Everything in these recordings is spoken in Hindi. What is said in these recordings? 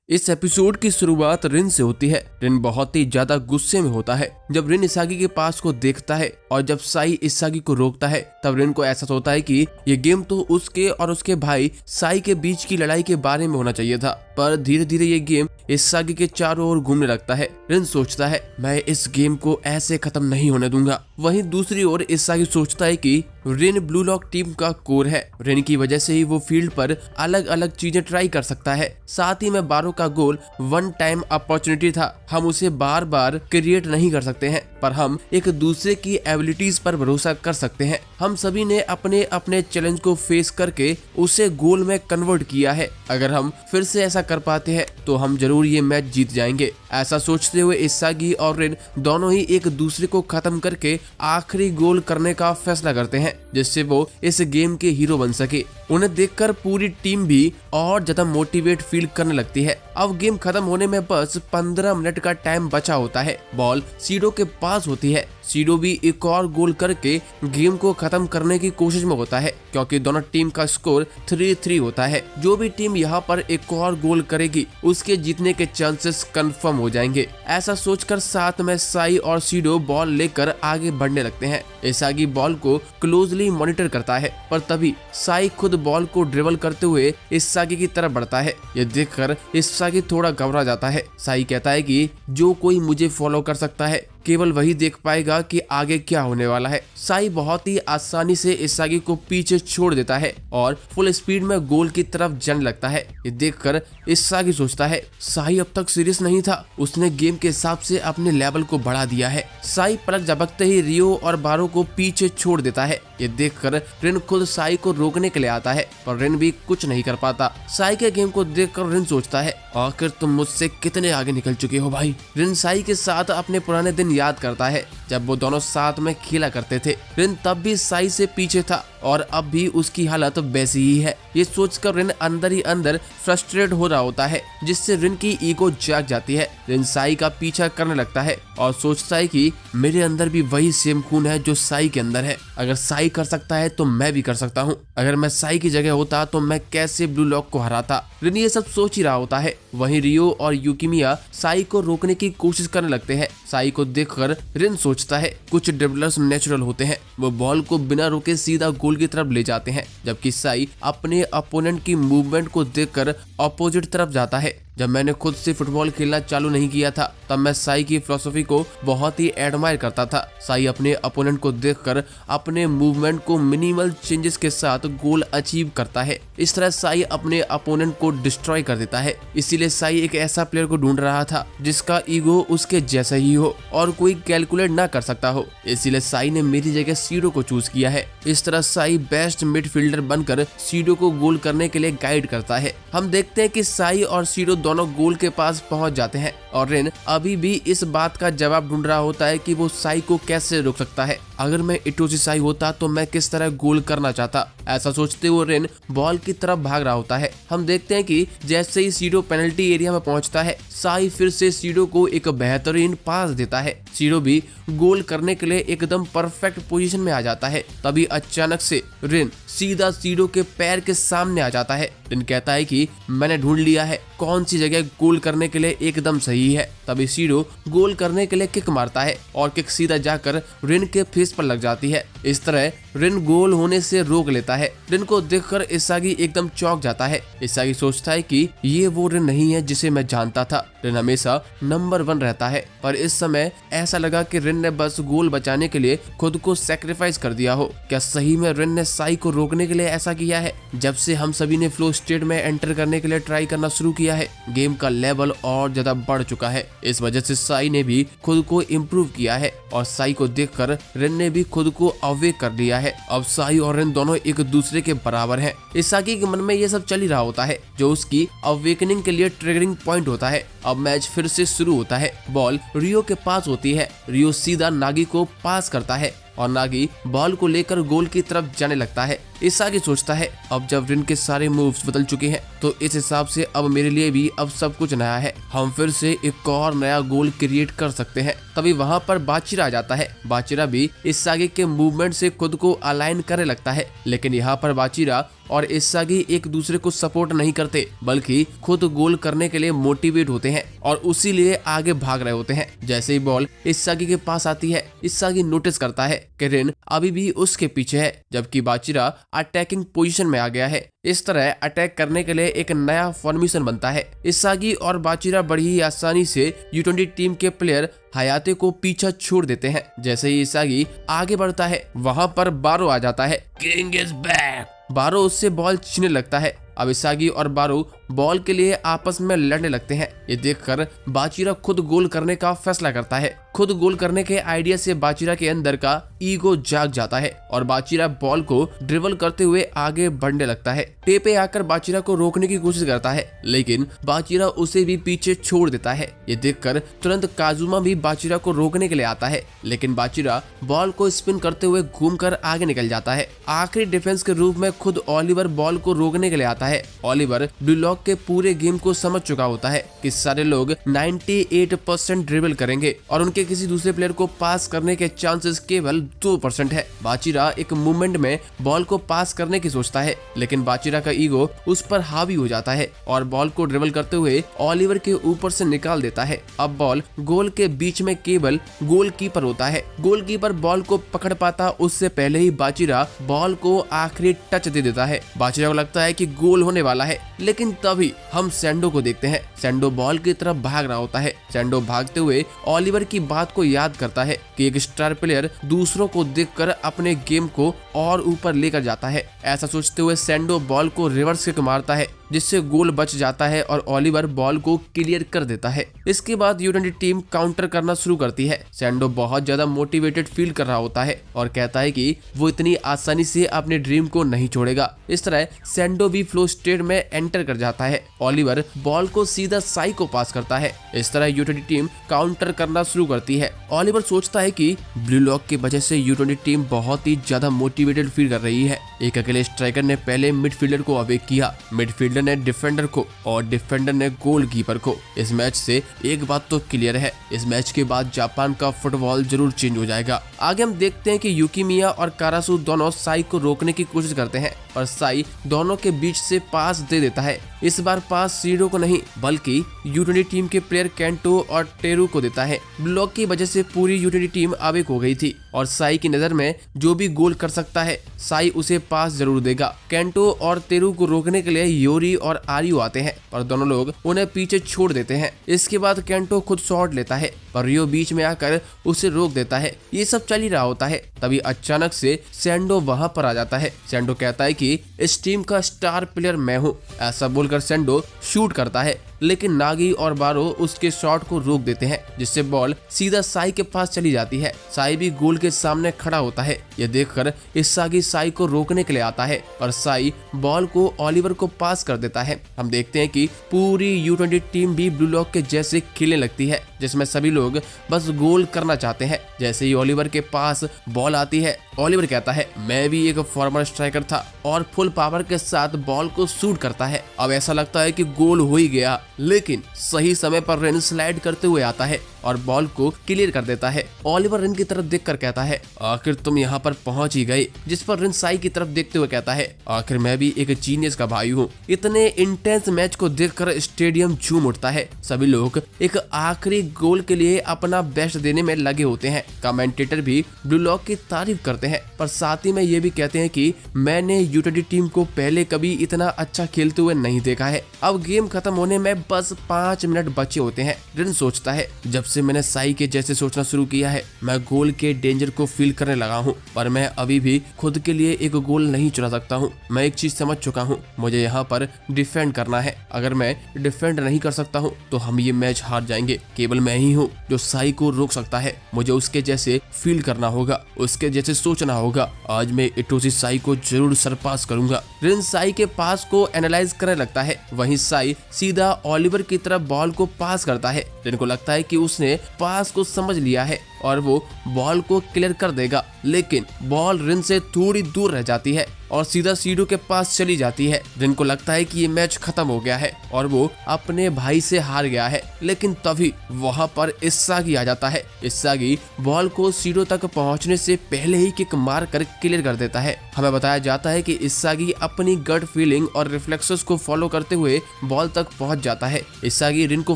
इस एपिसोड की शुरुआत रिन से होती है। रिन बहुत ही ज्यादा गुस्से में होता है जब रिन इसागी के पास को देखता है और जब साई इसागी को रोकता है तब रिन को एहसास होता है कि ये गेम तो उसके और उसके भाई साई के बीच की लड़ाई के बारे में होना चाहिए था, पर धीरे धीरे ये गेम इसागी के चारों ओर घूमने लगता है। रिन सोचता है मैं इस गेम को ऐसे खत्म नहीं होने दूंगा। वहीं दूसरी ओर इसागी सोचता है कि रिन ब्लू लॉक टीम का कोर है, रिन की वजह से ही वो फील्ड पर अलग अलग चीजें ट्राई कर सकता है। साथ ही में बारो का गोल वन टाइम अपॉर्चुनिटी था, हम उसे बार बार क्रिएट नहीं कर सकते हैं, पर हम एक दूसरे की एबिलिटीज पर भरोसा कर सकते हैं। हम सभी ने अपने अपने चैलेंज को फेस करके उसे गोल में कन्वर्ट किया है। अगर हम फिर से ऐसा कर पाते हैं तो हम जरूर ये मैच जीत जाएंगे। ऐसा सोचते हुए इसागी और रिन दोनों ही एक दूसरे को खत्म करके आखिरी गोल करने का फैसला करते हैं, जिससे वो इस गेम के हीरो बन सके। उन्हें देखकर पूरी टीम भी और ज्यादा मोटिवेट फील करने लगती है। अब गेम खत्म होने में बस 15 मिनट का टाइम बचा होता है। बॉल सीडो के पास होती है। सीडो भी एक और गोल करके गेम को खत्म करने की कोशिश में होता है, क्योंकि दोनों टीम का स्कोर 3-3 होता है। जो भी टीम यहाँ पर एक और गोल करेगी उसके जीतने के चांसेस कंफर्म हो जाएंगे। ऐसा सोचकर साथ में साई और सीडो बॉल लेकर आगे बढ़ने लगते हैं। इसागी बॉल को क्लोजली मॉनिटर करता है, पर तभी साई खुद बॉल को ड्रिबल करते हुए इसागी की तरफ बढ़ता है। ये देखकर इसागी थोड़ा घबरा जाता है। साई कहता है कि जो कोई मुझे फॉलो कर सकता है केवल वही देख पाएगा कि आगे क्या होने वाला है। साई बहुत ही आसानी से इसागी को पीछे छोड़ देता है और फुल स्पीड में गोल की तरफ जाने लगता है। ये देखकर इसागी सोचता है साई अब तक सीरियस नहीं था, उसने गेम के हिसाब से अपने लेवल को बढ़ा दिया है। साई पलक झपकते ही रियो और बारो को पीछे छोड़ देता है। ये देखकर रिन खुद साई को रोकने के लिए आता है, पर रिन भी कुछ नहीं कर पाता। साई के गेम को देखकर रिन सोचता है आखिर तुम मुझसे कितने आगे निकल चुके हो भाई। रिन साई के साथ अपने पुराने दिन याद करता है जब वो दोनों साथ में खेला करते थे। रिन तब भी साई से पीछे था और अब भी उसकी हालत वैसी ही है। ये सोचकर रिन अंदर ही अंदर फ्रस्ट्रेट हो रहा होता है, जिससे रिन की ईगो जाग जाती है। रिन साई का पीछा करने लगता है और सोचता है कि मेरे अंदर भी वही सेम खून है जो साई के अंदर है। अगर साई कर सकता है तो मैं भी कर सकता हूँ। अगर मैं साई की जगह होता तो मैं कैसे ब्लू लॉक को हराता। रिन ये सब सोच ही रहा होता है। वहीं रियो और यूकिमिया साई को रोकने की कोशिश करने लगते हैं। साई को देखकर रिन सोचता है कुछ ड्रिबलर्स नेचुरल होते हैं, वो बॉल को बिना रुके सीधा गोल की तरफ ले जाते हैं, जबकि साई अपने अपोनेंट की मूवमेंट को देखकर अपोजिट तरफ जाता है। जब मैंने खुद से फुटबॉल खेलना चालू नहीं किया था तब मैं साई की फिलॉसफी को बहुत ही एडमायर करता था। साई अपने अपोनेंट को देखकर अपने मूवमेंट को मिनिमल चेंजेस के साथ गोल अचीव करता है। इस तरह साई अपने अपोनेंट को डिस्ट्रॉय कर देता है। इसीलिए साई एक ऐसा प्लेयर को ढूंढ रहा था जिसका ईगो उसके जैसा ही हो और कोई कैलकुलेट ना कर सकता हो। इसीलिए साई ने मेरी जगह सीडो को चूज किया है। इस तरह साई बेस्ट मिडफील्डर बनकर सीडो को गोल करने के लिए गाइड करता है। हम देखते हैं कि साई और सीडो दोनों गोल के पास पहुंच जाते हैं और रिन अभी भी इस बात का जवाब ढूंढ रहा होता है कि वो साई को कैसे रोक सकता है। अगर मैं इटोशी साई होता तो मैं किस तरह गोल करना चाहता। ऐसा सोचते हुए रिन बॉल की तरफ भाग रहा होता है। हम देखते हैं कि जैसे ही सीडो पेनल्टी एरिया में पहुंचता है साई फिर से सीडो को एक बेहतरीन पास देता है। सीडो भी गोल करने के लिए एकदम परफेक्ट पोजीशन में आ जाता है। तभी अचानक से रिन सीधा सीडो के पैर के सामने आ जाता है। रिन कहता है कि मैंने ढूंढ लिया है कौन सी जगह गोल करने के लिए एकदम सही है। तभी सीडो गोल करने के लिए किक मारता है और किक सीधा जाकर रिन के फेस पर लग जाती है। इस तरह रिन गोल होने से रोक लेता है। रिन को देखकर इसागी एकदम चौंक जाता है। इसागी सोचता है कि ये वो रिन नहीं है जिसे मैं जानता था। रिन हमेशा नंबर 1 रहता है, पर इस समय ऐसा लगा कि रिन ने बस गोल बचाने के लिए खुद को सैक्रिफाइस कर दिया हो। क्या सही में रिन ने साई को रोकने के लिए ऐसा किया है? जब से हम सभी ने फ्लो स्टेट में एंटर करने के लिए ट्राई करना शुरू किया है, गेम का लेवल और ज्यादा बढ़ चुका है। इस वजह से साई ने भी खुद को इम्प्रूव किया है और साई को देखकर रिन ने भी खुद को अवेक कर लिया है। अब साई और रिन दोनों एक दूसरे के बराबर हैं। इसागी के मन में ये सब चल ही रहा होता है, जो उसकी अवेकनिंग के लिए ट्रिगरिंग पॉइंट होता है। अब मैच फिर से शुरू होता है। बॉल रियो के पास होती है। रियो सीधा नागी को पास करता है और नागी बॉल को लेकर गोल की तरफ जाने लगता है। इसागी सोचता है अब जब रिन के सारे मूव्स बदल चुके हैं तो इस हिसाब से अब मेरे लिए भी अब सब कुछ नया है। हम फिर से एक और नया गोल क्रिएट कर सकते हैं। तभी वहां पर बाचिरा आ जाता है। बाचिरा भी इसागी के मूवमेंट से खुद को अलाइन करने लगता है, लेकिन यहाँ पर बाचिरा और इसागी एक दूसरे को सपोर्ट नहीं करते बल्कि खुद गोल करने के लिए मोटिवेट होते हैं और उसी लिए आगे भाग रहे होते हैं। जैसे ही बॉल इसागी के पास आती है, इसागी नोटिस करता है कि रिन अभी भी उसके पीछे है, जबकि बाचिरा अटैकिंग पोजीशन में आ गया है। इस तरह अटैक करने के लिए एक नया फॉर्मेशन बनता है। इसागी और बाचिरा बड़ी ही आसानी से U20 टीम के प्लेयर हयाते को पीछा छोड़ देते हैं। जैसे ही इसागी आगे बढ़ता है, वहां पर बारो आ जाता है। King is back. बारो उससे बॉल छीनने लगता है। अब इसागी और बारो बॉल के लिए आपस में लड़ने लगते हैं। ये देखकर बाचिरा खुद गोल करने का फैसला करता है। खुद गोल करने के आइडिया से बाचिरा के अंदर का ईगो जाग जाता है और बाचिरा बॉल को ड्रिबल करते हुए आगे बढ़ने लगता है। टेपे आकर बाचिरा को रोकने की कोशिश करता है, लेकिन बाचिरा उसे भी पीछे छोड़ देता है। ये देखकर तुरंत काजुमा भी बाचिरा को रोकने के लिए आता है, लेकिन बाचिरा बॉल को स्पिन करते हुए घूमकर आगे निकल जाता है। आखिरी डिफेंस के रूप में खुद ओलिवर बॉल को रोकने के लिए आता है। ओलिवर ब्लू लॉक के पूरे गेम को समझ चुका होता है कि सारे लोग 98% ड्रिबल करेंगे और उनके किसी दूसरे प्लेयर को पास करने के चांसेस केवल 2% है। बाचिरा एक मूवमेंट में बॉल को पास करने की सोचता है, लेकिन बाचिरा का ईगो उस पर हावी हो जाता है और बॉल को ड्रिबल करते हुए ओलिवर के ऊपर से निकाल देता है। अब बॉल गोल के बीच में केवल गोलकीपर होता है। गोलकीपर बॉल को पकड़ पाता उससे पहले ही बाचिरा बॉल को आखिरी टच दे देता है। बाचिरा को लगता है कि गोल होने वाला है, लेकिन तभी हम सैंडो को देखते हैं। सैंडो बॉल की तरफ भाग रहा होता है। सैंडो भागते हुए ओलिवर की बात को याद करता है कि एक स्टार प्लेयर दूसरों को देखकर अपने गेम को और ऊपर लेकर जाता है। ऐसा सोचते हुए सैंडो बॉल को रिवर्स किक मारता है, जिससे गोल बच जाता है और ओलिवर बॉल को क्लियर कर देता है। इसके बाद U20 टीम काउंटर करना शुरू करती है। सैंडो बहुत ज्यादा मोटिवेटेड फील कर रहा होता है और कहता है कि वो इतनी आसानी से अपने ड्रीम को नहीं छोड़ेगा। इस तरह सैंडो भी फ्लो स्टेट में एंटर कर जाता है। ओलिवर बॉल को सीधा साई को पास करता है। इस तरह U20 टीम काउंटर करना शुरू करती है। ओलिवर सोचता है कि ब्लू लॉक की वजह से U20 टीम बहुत ही ज्यादा मोटिवेटेड फील कर रही है। एक अकेले स्ट्राइकर ने पहले मिडफील्डर को अवेक किया, मिडफील्डर ने डिफेंडर को और डिफेंडर ने गोलकीपर को। इस मैच से एक बात तो क्लियर है, इस मैच के बाद जापान का फुटबॉल जरूर चेंज हो जाएगा। आगे हम देखते हैं कि युकिमिया और कारासु दोनों साई को रोकने की कोशिश करते हैं, पर साई दोनों के बीच से पास दे देता है। इस बार पास सीडो को नहीं बल्कि U20 टीम के प्लेयर केंटो और टेरू को देता है। ब्लॉक की वजह से पूरी U20 टीम अवेक हो गई थी और साई की नजर में जो भी गोल कर सकता है साई उसे पास जरूर देगा। केंटो और टेरू को रोकने के लिए योरी और आर्यू आते हैं, पर दोनों लोग उन्हें पीछे छोड़ देते हैं। इसके बाद केंटो खुद शॉट लेता है, पर रियो बीच में आकर उसे रोक देता है। ये सब चल ही रहा होता है, तभी अचानक से सैंडो वहां पर आ जाता है। सैंडो कहता है कि इस टीम का स्टार प्लेयर मैं हूँ। ऐसा बोलकर सैंडो शूट करता है, लेकिन नागी और बारो उसके शॉट को रोक देते हैं, जिससे बॉल सीधा साई के पास चली जाती है। साई भी गोल के सामने खड़ा होता है। यह देखकर इसागी साई को रोकने के लिए आता है, पर साई बॉल को ओलिवर को पास कर देता है। हम देखते हैं कि पूरी U20 टीम भी ब्लू लॉक के जैसे खेलने लगती है, जिसमें सभी लोग बस गोल करना चाहते हैं। जैसे ही ओलिवर के पास बॉल आती है, ओलिवर कहता है मैं भी एक फॉर्मर स्ट्राइकर था, और फुल पावर के साथ बॉल को शूट करता है। अब ऐसा लगता है कि गोल हो ही गया, लेकिन सही समय पर रिन स्लाइड करते हुए आता है और बॉल को क्लियर कर देता है। ओलिवर रिन की तरफ देखकर कहता है आखिर तुम यहाँ पर पहुंच ही गए, जिस पर रिन साई की तरफ देखते हुए कहता है आखिर मैं भी एक जीनियस का भाई हूँ। इतने इंटेंस मैच को देखकर स्टेडियम झूम उठता है। सभी लोग एक आखिरी गोल के लिए अपना बेस्ट देने में लगे होते हैं। कमेंटेटर भी ब्लू लॉक की तारीफ करते हैं, पर साथ ही में ये भी कहते हैं कि मैंने U20 टीम को पहले कभी इतना अच्छा खेलते हुए नहीं देखा है। अब गेम खत्म होने में बस 5 मिनट बचे होते हैं। रिन सोचता है जब से मैंने साई के जैसे सोचना शुरू किया है, मैं गोल के डेंजर को फील करने लगा हूँ, पर मैं अभी भी खुद के लिए एक गोल नहीं चुरा सकता हूँ। मैं एक चीज समझ चुका हूँ, मुझे यहाँ पर डिफेंड करना है। अगर मैं डिफेंड नहीं कर सकता हूँ तो हम ये मैच हार जाएंगे। केवल मैं ही हूँ जो साई को रोक सकता है। मुझे उसके जैसे फील करना होगा, उसके जैसे सोचना होगा। आज मैं इटोशी साई को जरूर सरपास करूंगा। रिन साई के पास को एनालाइज करने लगता है, वहीं साई सीधा ओलिवर की तरफ बॉल को पास करता है। रिन को लगता है कि उसने पास को समझ लिया है, और वो बॉल को क्लियर कर देगा, लेकिन बॉल रिन से थोड़ी दूर रह जाती है और सीधा सीडो के पास चली जाती है। रिन को लगता है कि ये मैच खत्म हो गया है और वो अपने भाई से हार गया है, लेकिन तभी वहां पर इसागी आ जाता है। इसागी बॉल को सीडो तक पहुंचने से पहले ही किक मार कर क्लियर कर देता है। हमें बताया जाता है कि इसागी अपनी गट फीलिंग और रिफ्लेक्सेस को फॉलो करते हुए बॉल तक पहुंच जाता है। इसागी रिन को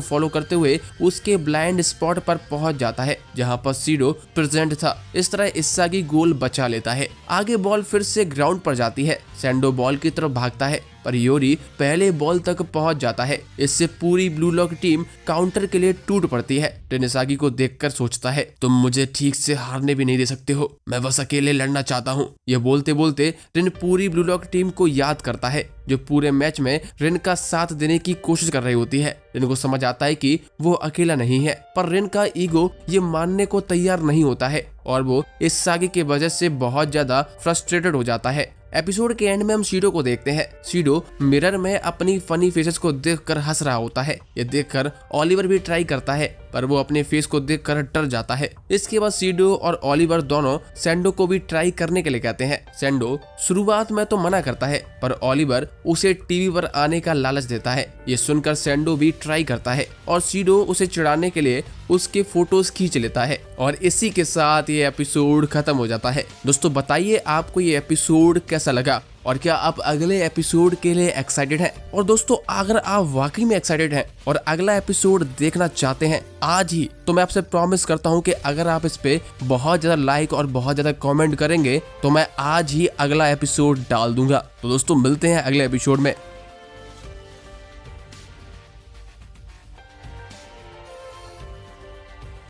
फॉलो करते हुए उसके ब्लाइंड स्पॉट पर पहुंच जाता है जहां पर सीडो प्रेजेंट था। इस तरह इसागी गोल बचा लेता है। आगे बॉल फिर से ग्राउंड पर जाती है। सैंडो बॉल की तरफ भागता है पर योरी पहले बॉल तक पहुंच जाता है। इससे पूरी ब्लू लॉक टीम काउंटर के लिए टूट पड़ती है। रिन इसागी को देखकर सोचता है, तुम मुझे ठीक से हारने भी नहीं दे सकते हो, मैं बस अकेले लड़ना चाहता हूँ। ये बोलते बोलते रिन पूरी ब्लू लॉक टीम को याद करता है जो पूरे मैच में रिन का साथ देने की कोशिश कर रही होती है। रिन को समझ आता है कि वो अकेला नहीं है, पर रिन का ईगो ये मानने को तैयार नहीं होता है और वो इसागी की वजह से बहुत ज्यादा फ्रस्ट्रेटेड हो जाता है। एपिसोड के एंड में हम सीडो को देखते हैं। सीडो मिरर में अपनी फनी फेसेस को देखकर हंस रहा होता है। ये देखकर ओलिवर भी ट्राई करता है पर वो अपने फेस को देखकर डर जाता है। इसके बाद सीडो और ओलिवर दोनों सैंडो को भी ट्राई करने के लिए कहते हैं। सैंडो शुरुआत में तो मना करता है पर ओलिवर उसे टीवी पर आने का लालच देता है। ये सुनकर सैंडो भी ट्राई करता है और सीडो उसे चिढ़ाने के लिए उसके फोटोज खींच लेता है और इसी के साथ ये एपिसोड खत्म हो जाता है। दोस्तों बताइए आपको ये एपिसोड कैसा लगा और क्या आप अगले एपिसोड के लिए एक्साइटेड हैं? और दोस्तों अगर आप वाकई में एक्साइटेड हैं और अगला एपिसोड देखना चाहते हैं आज ही, तो मैं आपसे प्रॉमिस करता हूं कि अगर आप इस पे बहुत ज्यादा लाइक और बहुत ज्यादा कमेंट करेंगे तो मैं आज ही अगला एपिसोड डाल दूंगा। तो दोस्तों मिलते हैं अगले एपिसोड में।